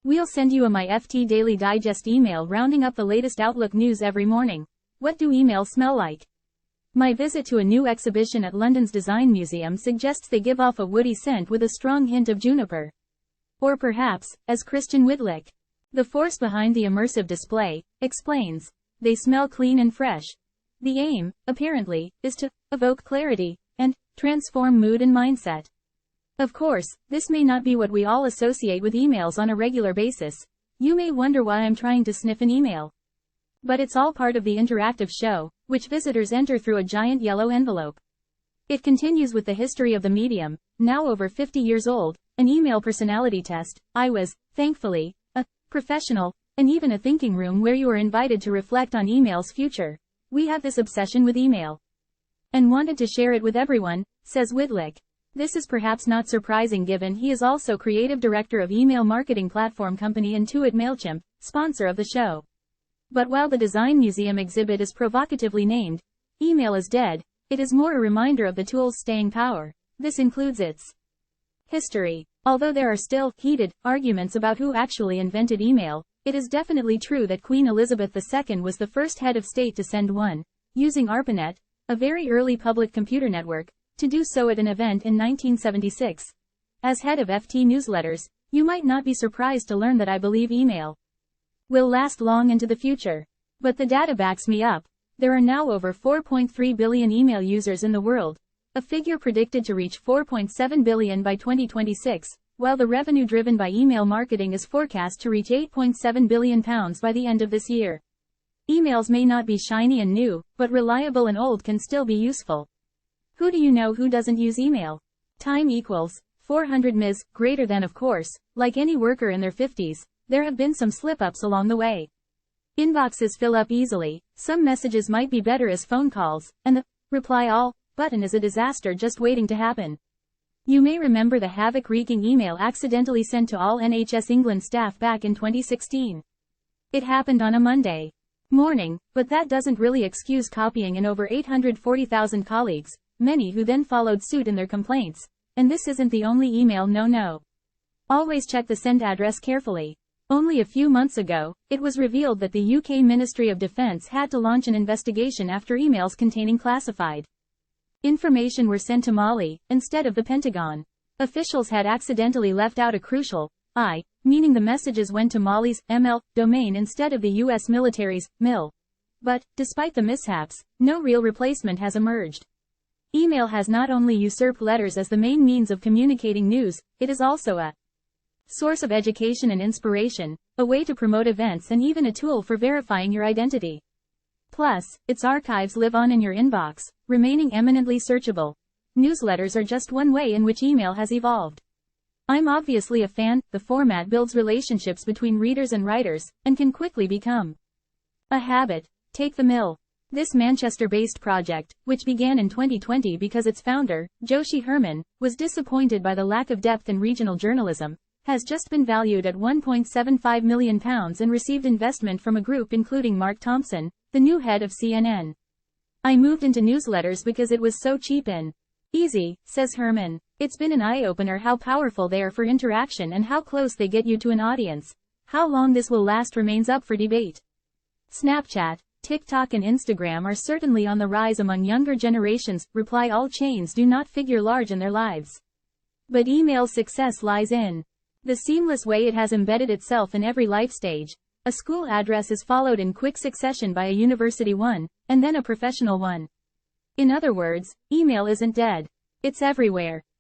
We'll send you a My FT Daily Digest email rounding up the latest Outlook news every morning. What do emails smell like? My visit to a new exhibition at London's Design Museum suggests they give off a woody scent with a strong hint of juniper. Or perhaps, as Christian Widlick, the force behind the immersive display, explains, they smell clean and fresh. The aim, apparently, is to evoke clarity and transform mood and mindset. Of course, this may not be what we all associate with emails on a regular basis. You may wonder why I'm trying to sniff an email. But it's all part of the interactive show, which visitors enter through a giant yellow envelope. It continues with the history of the medium, now over 50 years old, an email personality test. I was, thankfully, a professional, and even a thinking room where you are invited to reflect on email's future. We have this obsession with email and wanted to share it with everyone, says Widlick. This is perhaps not surprising given he is also creative director of email marketing platform company Intuit MailChimp, sponsor of the show. But while the Design Museum exhibit is provocatively named, Email is Dead, it is more a reminder of the tool's staying power. This includes its history. Although there are still heated arguments about who actually invented email, it is definitely true that Queen Elizabeth II was the first head of state to send one, using ARPANET, a very early public computer network, to do so at an event in 1976. As head of FT Newsletters, you might not be surprised to learn that I believe email will last long into the future. But the data backs me up. There are now over 4.3 billion email users in the world, a figure predicted to reach 4.7 billion by 2026, while the revenue driven by email marketing is forecast to reach £8.7 billion by the end of this year. Emails may not be shiny and new, but reliable and old can still be useful. Who do you know who doesn't use email? Time equals 400 ms, greater than of course, like any worker in their 50s, there have been some slip-ups along the way. Inboxes fill up easily, some messages might be better as phone calls, and the reply all button is a disaster just waiting to happen. You may remember the havoc-wreaking email accidentally sent to all NHS England staff back in 2016. It happened on a Monday morning, but that doesn't really excuse copying in over 840,000 colleagues, many who then followed suit in their complaints. And this isn't the only email no-no. Always check the send address carefully. Only a few months ago, it was revealed that the UK Ministry of Defence had to launch an investigation after emails containing classified information were sent to Mali, instead of the Pentagon. Officials had accidentally left out a crucial I, meaning the messages went to Mali's ML domain instead of the US military's MIL. But, despite the mishaps, no real replacement has emerged. Email has not only usurped letters as the main means of communicating news, it is also a source of education and inspiration, a way to promote events and even a tool for verifying your identity. Plus, its archives live on in your inbox, remaining eminently searchable. Newsletters are just one way in which email has evolved. I'm obviously a fan. The format builds relationships between readers and writers, and can quickly become a habit. Take the Mill. This Manchester-based project, which began in 2020 because its founder, Joshi Herrmann, was disappointed by the lack of depth in regional journalism, has just been valued at £1.75 million and received investment from a group including Mark Thompson, the new head of CNN. I moved into newsletters because it was so cheap and easy, says Herrmann. It's been an eye-opener how powerful they are for interaction and how close they get you to an audience. How long this will last remains up for debate. Snapchat, TikTok and Instagram are certainly on the rise among younger generations. Reply all chains do not figure large in their lives. But email's success lies in the seamless way it has embedded itself in every life stage. A school address is followed in quick succession by a university one, and then a professional one. In other words, email isn't dead. It's everywhere.